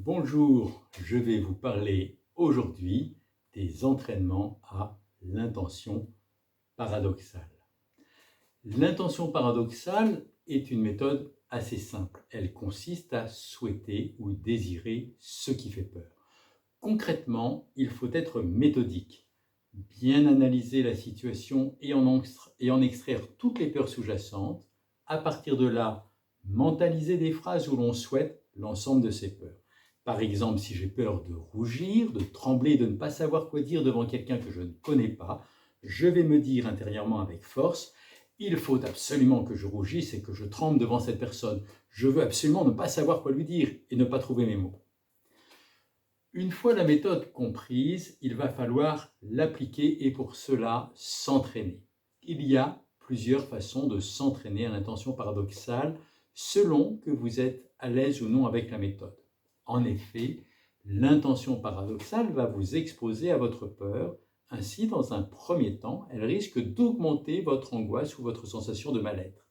Bonjour, je vais vous parler aujourd'hui des entraînements à l'intention paradoxale. L'intention paradoxale est une méthode assez simple. Elle consiste à souhaiter ou désirer ce qui fait peur. Concrètement, il faut être méthodique, bien analyser la situation et en extraire toutes les peurs sous-jacentes. À partir de là, mentaliser des phrases où l'on souhaite l'ensemble de ces peurs. Par exemple, si j'ai peur de rougir, de trembler, de ne pas savoir quoi dire devant quelqu'un que je ne connais pas, je vais me dire intérieurement avec force: il faut absolument que je rougisse et que je tremble devant cette personne. Je veux absolument ne pas savoir quoi lui dire et ne pas trouver mes mots. Une fois la méthode comprise, il va falloir l'appliquer et pour cela s'entraîner. Il y a plusieurs façons de s'entraîner à l'intention paradoxale selon que vous êtes à l'aise ou non avec la méthode. En effet, l'intention paradoxale va vous exposer à votre peur. Ainsi, dans un premier temps, elle risque d'augmenter votre angoisse ou votre sensation de mal-être.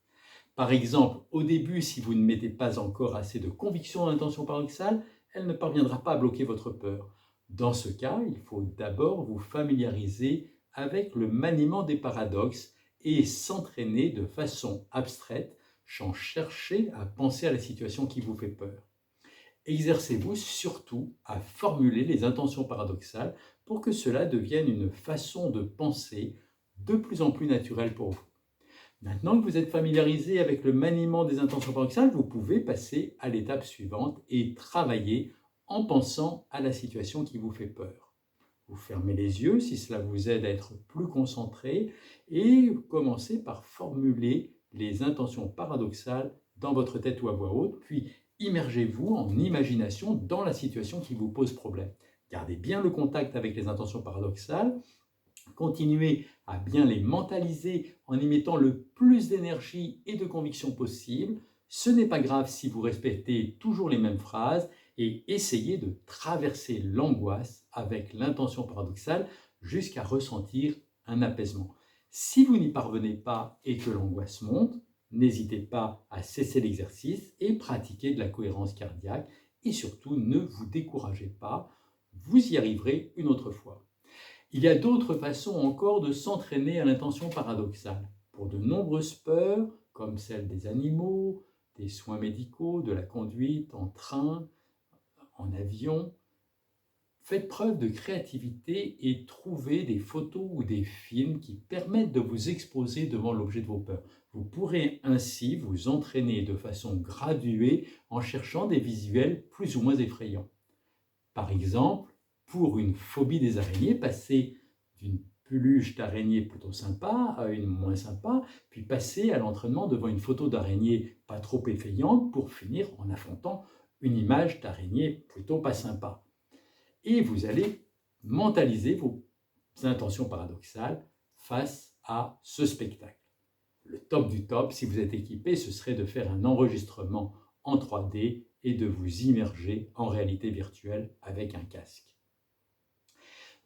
Par exemple, au début, si vous ne mettez pas encore assez de conviction dans l'intention paradoxale, elle ne parviendra pas à bloquer votre peur. Dans ce cas, il faut d'abord vous familiariser avec le maniement des paradoxes et s'entraîner de façon abstraite sans chercher à penser à la situation qui vous fait peur. Exercez-vous surtout à formuler les intentions paradoxales pour que cela devienne une façon de penser de plus en plus naturelle pour vous. Maintenant que vous êtes familiarisé avec le maniement des intentions paradoxales, vous pouvez passer à l'étape suivante et travailler en pensant à la situation qui vous fait peur. Vous fermez les yeux si cela vous aide à être plus concentré et commencez par formuler les intentions paradoxales dans votre tête ou à voix haute, puis immergez-vous en imagination dans la situation qui vous pose problème. Gardez bien le contact avec les intentions paradoxales. Continuez à bien les mentaliser en y mettant le plus d'énergie et de conviction possible. Ce n'est pas grave si vous répétez toujours les mêmes phrases et essayez de traverser l'angoisse avec l'intention paradoxale jusqu'à ressentir un apaisement. Si vous n'y parvenez pas et que l'angoisse monte, n'hésitez pas à cesser l'exercice et pratiquer de la cohérence cardiaque et surtout ne vous découragez pas, vous y arriverez une autre fois. Il y a d'autres façons encore de s'entraîner à l'intention paradoxale. Pour de nombreuses peurs, comme celle des animaux, des soins médicaux, de la conduite en train, en avion, faites preuve de créativité et trouvez des photos ou des films qui permettent de vous exposer devant l'objet de vos peurs. Vous pourrez ainsi vous entraîner de façon graduée en cherchant des visuels plus ou moins effrayants. Par exemple, pour une phobie des araignées, passer d'une peluche d'araignée plutôt sympa à une moins sympa, puis passer à l'entraînement devant une photo d'araignée pas trop effrayante pour finir en affrontant une image d'araignée plutôt pas sympa. Et vous allez mentaliser vos intentions paradoxales face à ce spectacle. Le top du top, si vous êtes équipé, ce serait de faire un enregistrement en 3D et de vous immerger en réalité virtuelle avec un casque.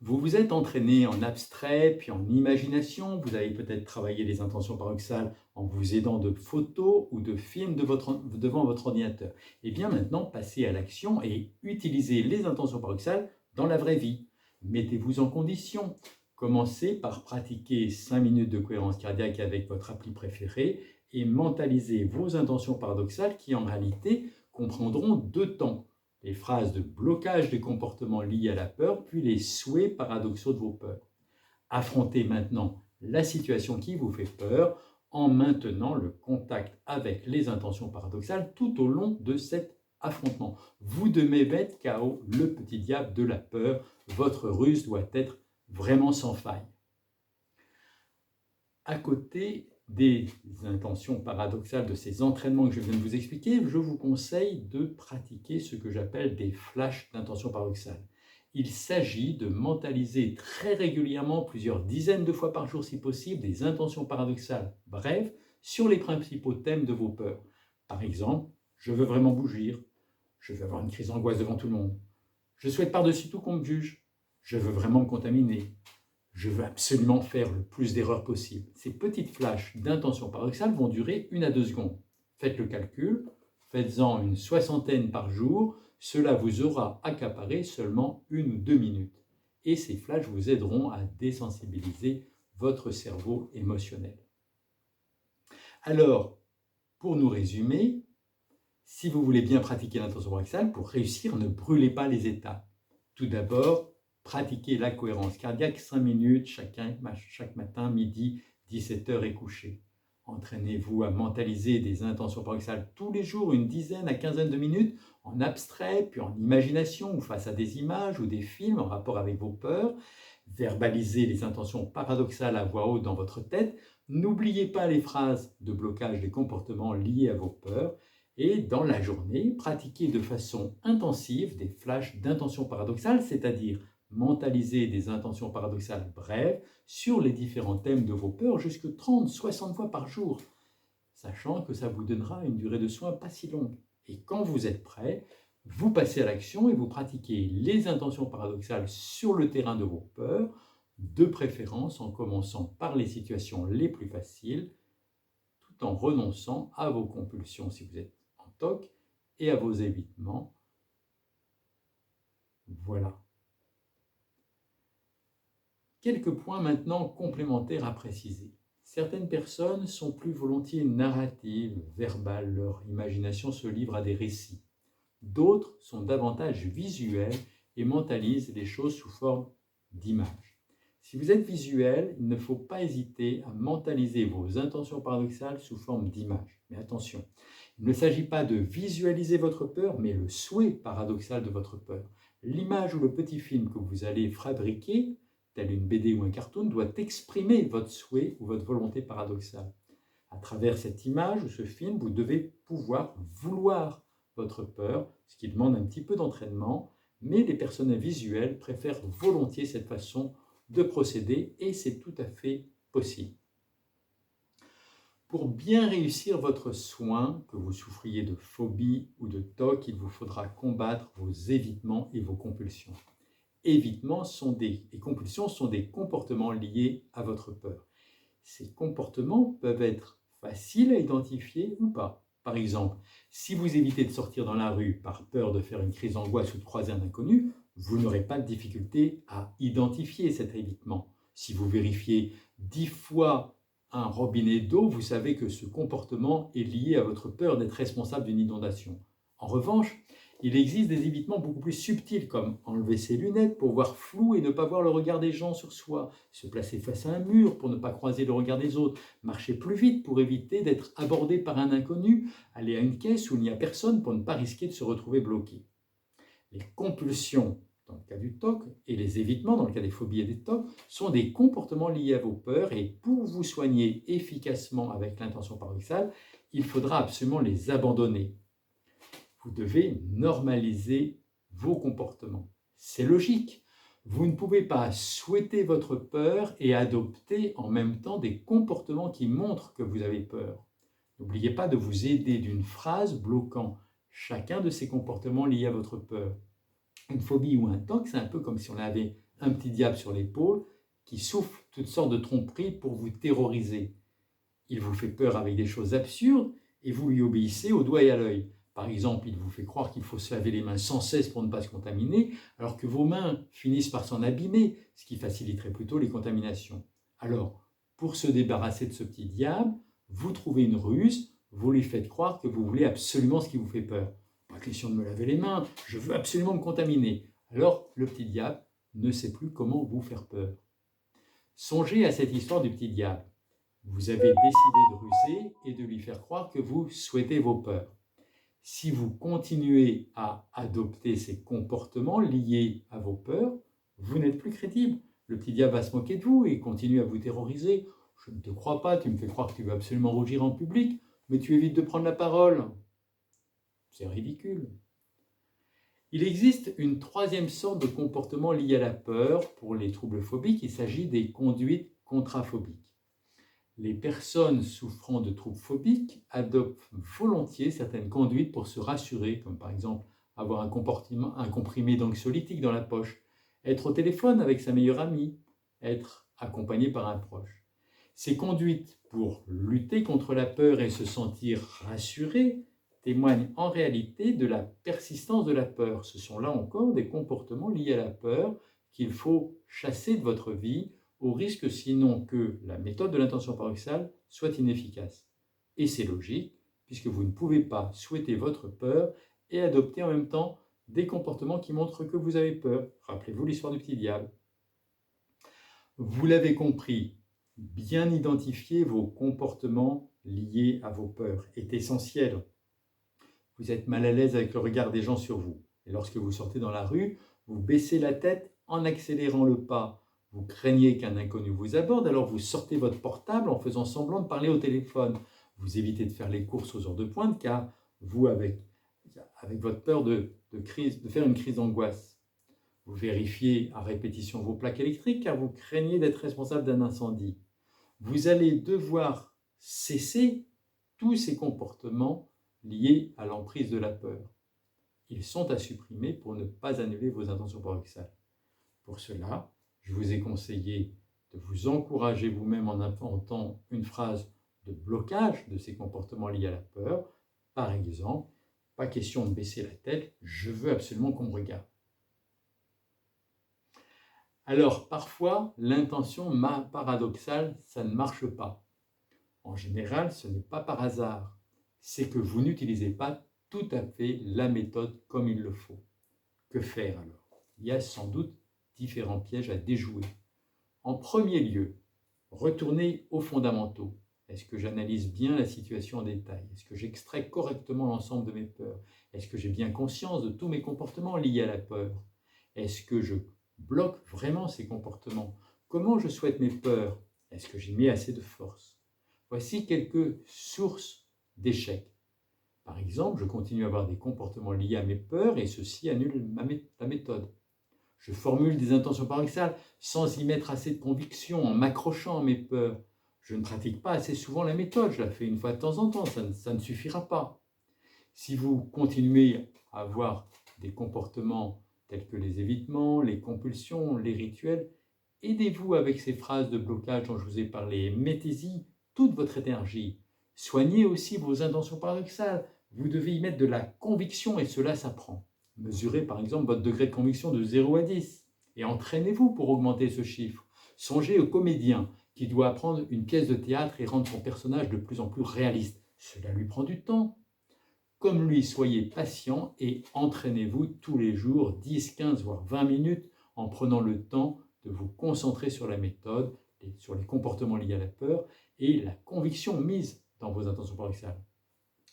Vous vous êtes entraîné en abstrait, puis en imagination. Vous avez peut-être travaillé les intentions paradoxales en vous aidant de photos ou de films devant votre ordinateur. Et bien maintenant, passez à l'action et utilisez les intentions paradoxales dans la vraie vie. Mettez-vous en condition. Commencez par pratiquer 5 minutes de cohérence cardiaque avec votre appli préférée et mentalisez vos intentions paradoxales qui en réalité comprendront 2 temps. Les phrases de blocage des comportements liés à la peur, puis les souhaits paradoxaux de vos peurs. Affrontez maintenant la situation qui vous fait peur en maintenant le contact avec les intentions paradoxales tout au long de cet affrontement. Vous devez mettre KO le petit diable de la peur. Votre ruse doit être vraiment sans faille. À côté des intentions paradoxales de ces entraînements que je viens de vous expliquer, je vous conseille de pratiquer ce que j'appelle des flashs d'intentions paradoxales. Il s'agit de mentaliser très régulièrement, plusieurs dizaines de fois par jour si possible, des intentions paradoxales brèves sur les principaux thèmes de vos peurs. Par exemple, je veux vraiment bougir, je veux avoir une crise d'angoisse devant tout le monde, je souhaite par-dessus tout qu'on me juge, je veux vraiment me contaminer, je veux absolument faire le plus d'erreurs possible. Ces petites flashs d'intentions paradoxales vont durer 1 à 2 secondes. Faites le calcul, faites-en une 60aine par jour. Cela vous aura accaparé seulement 1 ou 2 minutes. Et ces flashs vous aideront à désensibiliser votre cerveau émotionnel. Alors, pour nous résumer, si vous voulez bien pratiquer l'intention paradoxale, pour réussir, ne brûlez pas les étapes. Tout d'abord, pratiquez la cohérence cardiaque 5 minutes chaque matin, midi, 17h et coucher. Entraînez-vous à mentaliser des intentions paradoxales tous les jours, une dizaine à quinzaine de minutes, en abstrait, puis en imagination, ou face à des images ou des films en rapport avec vos peurs. Verbalisez les intentions paradoxales à voix haute dans votre tête. N'oubliez pas les phrases de blocage des comportements liés à vos peurs. Et dans la journée, pratiquez de façon intensive des flashs d'intentions paradoxales, c'est-à-dire mentaliser des intentions paradoxales brèves sur les différents thèmes de vos peurs jusque 30, 60 fois par jour, sachant que ça vous donnera une durée de soins pas si longue. Et quand vous êtes prêt, vous passez à l'action et vous pratiquez les intentions paradoxales sur le terrain de vos peurs, de préférence en commençant par les situations les plus faciles, tout en renonçant à vos compulsions si vous êtes en TOC et à vos évitements. Voilà. Quelques points maintenant complémentaires à préciser. Certaines personnes sont plus volontiers narratives, verbales, leur imagination se livre à des récits. D'autres sont davantage visuelles et mentalisent les choses sous forme d'images. Si vous êtes visuel, il ne faut pas hésiter à mentaliser vos intentions paradoxales sous forme d'images. Mais attention, il ne s'agit pas de visualiser votre peur, mais le souhait paradoxal de votre peur. L'image ou le petit film que vous allez fabriquer, tel une BD ou un cartoon, doit exprimer votre souhait ou votre volonté paradoxale. À travers cette image ou ce film, vous devez pouvoir vouloir votre peur, ce qui demande un petit peu d'entraînement, mais les personnes visuelles préfèrent volontiers cette façon de procéder et c'est tout à fait possible. Pour bien réussir votre soin, que vous souffriez de phobie ou de TOC, il vous faudra combattre vos évitements et vos compulsions. Évitements et compulsions sont des comportements liés à votre peur. Ces comportements peuvent être faciles à identifier ou pas. Par exemple, si vous évitez de sortir dans la rue par peur de faire une crise d'angoisse ou de croiser un inconnu, vous n'aurez pas de difficulté à identifier cet évitement. Si vous vérifiez 10 fois un robinet d'eau, vous savez que ce comportement est lié à votre peur d'être responsable d'une inondation. En revanche, il existe des évitements beaucoup plus subtils, comme enlever ses lunettes pour voir flou et ne pas voir le regard des gens sur soi, se placer face à un mur pour ne pas croiser le regard des autres, marcher plus vite pour éviter d'être abordé par un inconnu, aller à une caisse où il n'y a personne pour ne pas risquer de se retrouver bloqué. Les compulsions, dans le cas du TOC, et les évitements, dans le cas des phobies et des TOC, sont des comportements liés à vos peurs et pour vous soigner efficacement avec l'intention paradoxale, il faudra absolument les abandonner. Vous devez normaliser vos comportements. C'est logique. Vous ne pouvez pas souhaiter votre peur et adopter en même temps des comportements qui montrent que vous avez peur. N'oubliez pas de vous aider d'une phrase bloquant chacun de ces comportements liés à votre peur. Une phobie ou un TOC, c'est un peu comme si on avait un petit diable sur l'épaule qui souffle toutes sortes de tromperies pour vous terroriser. Il vous fait peur avec des choses absurdes et vous lui obéissez au doigt et à l'œil. Par exemple, il vous fait croire qu'il faut se laver les mains sans cesse pour ne pas se contaminer, alors que vos mains finissent par s'en abîmer, ce qui faciliterait plutôt les contaminations. Alors, pour se débarrasser de ce petit diable, vous trouvez une ruse, vous lui faites croire que vous voulez absolument ce qui vous fait peur. Pas question de me laver les mains, je veux absolument me contaminer. Alors, le petit diable ne sait plus comment vous faire peur. Songez à cette histoire du petit diable. Vous avez décidé de ruser et de lui faire croire que vous souhaitez vos peurs. Si vous continuez à adopter ces comportements liés à vos peurs, vous n'êtes plus crédible. Le petit diable va se moquer de vous et continue à vous terroriser. Je ne te crois pas, tu me fais croire que tu veux absolument rougir en public, mais tu évites de prendre la parole. C'est ridicule. Il existe une troisième sorte de comportement lié à la peur pour les troubles phobiques. Il s'agit des conduites contraphobiques. Les personnes souffrant de troubles phobiques adoptent volontiers certaines conduites pour se rassurer, comme par exemple avoir un comprimé d'anxiolytique dans la poche, être au téléphone avec sa meilleure amie, être accompagné par un proche. Ces conduites pour lutter contre la peur et se sentir rassuré témoignent en réalité de la persistance de la peur. Ce sont là encore des comportements liés à la peur qu'il faut chasser de votre vie, au risque sinon que la méthode de l'intention paradoxale soit inefficace. Et c'est logique, puisque vous ne pouvez pas souhaiter votre peur et adopter en même temps des comportements qui montrent que vous avez peur. Rappelez-vous l'histoire du petit diable. Vous l'avez compris, bien identifier vos comportements liés à vos peurs est essentiel. Vous êtes mal à l'aise avec le regard des gens sur vous. Et lorsque vous sortez dans la rue, vous baissez la tête en accélérant le pas. Vous craignez qu'un inconnu vous aborde, alors vous sortez votre portable en faisant semblant de parler au téléphone. Vous évitez de faire les courses aux heures de pointe car vous, avec votre peur de faire une crise d'angoisse. Vous vérifiez à répétition vos plaques électriques car vous craignez d'être responsable d'un incendie. Vous allez devoir cesser tous ces comportements liés à l'emprise de la peur. Ils sont à supprimer pour ne pas annuler vos intentions paradoxales. Pour cela, je vous ai conseillé de vous encourager vous-même en inventant une phrase de blocage de ces comportements liés à la peur. Par exemple, pas question de baisser la tête, je veux absolument qu'on me regarde. Alors, parfois, l'intention paradoxale, ça ne marche pas. En général, ce n'est pas par hasard. C'est que vous n'utilisez pas tout à fait la méthode comme il le faut. Que faire alors? Il y a sans doute différents pièges à déjouer. En premier lieu, retournez aux fondamentaux. Est-ce que j'analyse bien la situation en détail? Est-ce que j'extrais correctement l'ensemble de mes peurs? Est-ce que j'ai bien conscience de tous mes comportements liés à la peur? Est-ce que je bloque vraiment ces comportements? Comment je souhaite mes peurs? Est-ce que j'y mets assez de force? Voici quelques sources d'échecs. Par exemple, je continue à avoir des comportements liés à mes peurs et ceci annule la méthode. Je formule des intentions paradoxales sans y mettre assez de conviction, en m'accrochant à mes peurs. Je ne pratique pas assez souvent la méthode, je la fais une fois de temps en temps, ça ne suffira pas. Si vous continuez à avoir des comportements tels que les évitements, les compulsions, les rituels, aidez-vous avec ces phrases de blocage dont je vous ai parlé, mettez-y toute votre énergie. Soignez aussi vos intentions paradoxales, vous devez y mettre de la conviction et cela s'apprend. Mesurez par exemple votre degré de conviction de 0 à 10 et entraînez-vous pour augmenter ce chiffre. Songez au comédien qui doit apprendre une pièce de théâtre et rendre son personnage de plus en plus réaliste. Cela lui prend du temps. Comme lui, soyez patient et entraînez-vous tous les jours 10, 15, voire 20 minutes en prenant le temps de vous concentrer sur la méthode, sur les comportements liés à la peur et la conviction mise dans vos intentions paradoxales.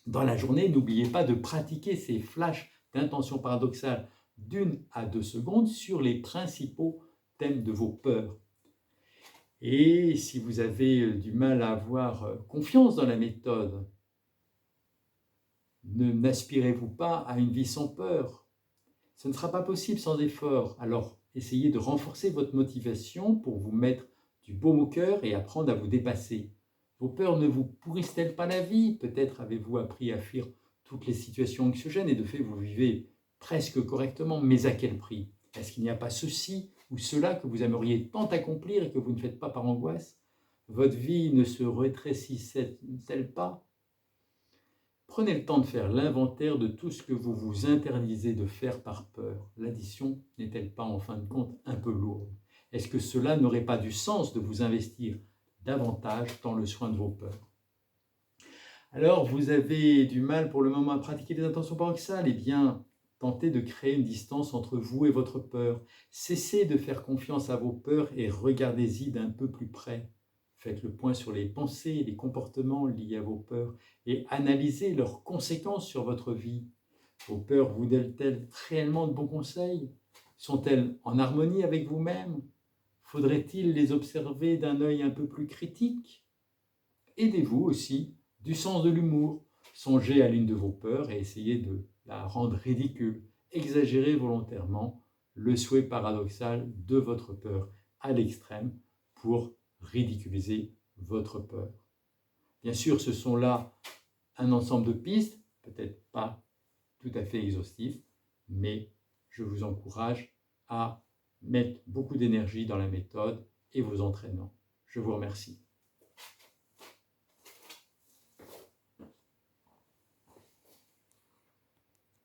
Dans la journée, n'oubliez pas de pratiquer ces flashs d'intentions paradoxales d'1 à 2 secondes sur les principaux thèmes de vos peurs. Et si vous avez du mal à avoir confiance dans la méthode, n'aspirez-vous pas à une vie sans peur? Ce ne sera pas possible sans effort. Alors, essayez de renforcer votre motivation pour vous mettre du baume au cœur et apprendre à vous dépasser. Vos peurs ne vous pourrissent-elles pas la vie? Peut-être avez-vous appris à fuir toutes les situations anxiogènes et de fait vous vivez presque correctement, mais à quel prix? Est-ce qu'il n'y a pas ceci ou cela que vous aimeriez tant accomplir et que vous ne faites pas par angoisse? Votre vie ne se rétrécissait-elle pas? Prenez le temps de faire l'inventaire de tout ce que vous vous interdisez de faire par peur. L'addition n'est-elle pas en fin de compte un peu lourde? Est-ce que cela n'aurait pas du sens de vous investir davantage dans le soin de vos peurs? Alors, vous avez du mal pour le moment à pratiquer les intentions paradoxales? Eh bien, tentez de créer une distance entre vous et votre peur. Cessez de faire confiance à vos peurs et regardez-y d'un peu plus près. Faites le point sur les pensées et les comportements liés à vos peurs et analysez leurs conséquences sur votre vie. Vos peurs vous donnent-elles réellement de bons conseils? Sont-elles en harmonie avec vous-même? Faudrait-il les observer d'un œil un peu plus critique? Aidez-vous aussi du sens de l'humour. Songez à l'une de vos peurs et essayez de la rendre ridicule. Exagérez volontairement le souhait paradoxal de votre peur à l'extrême pour ridiculiser votre peur. Bien sûr, ce sont là un ensemble de pistes, peut-être pas tout à fait exhaustif, mais je vous encourage à mettre beaucoup d'énergie dans la méthode et vos entraînements. Je vous remercie.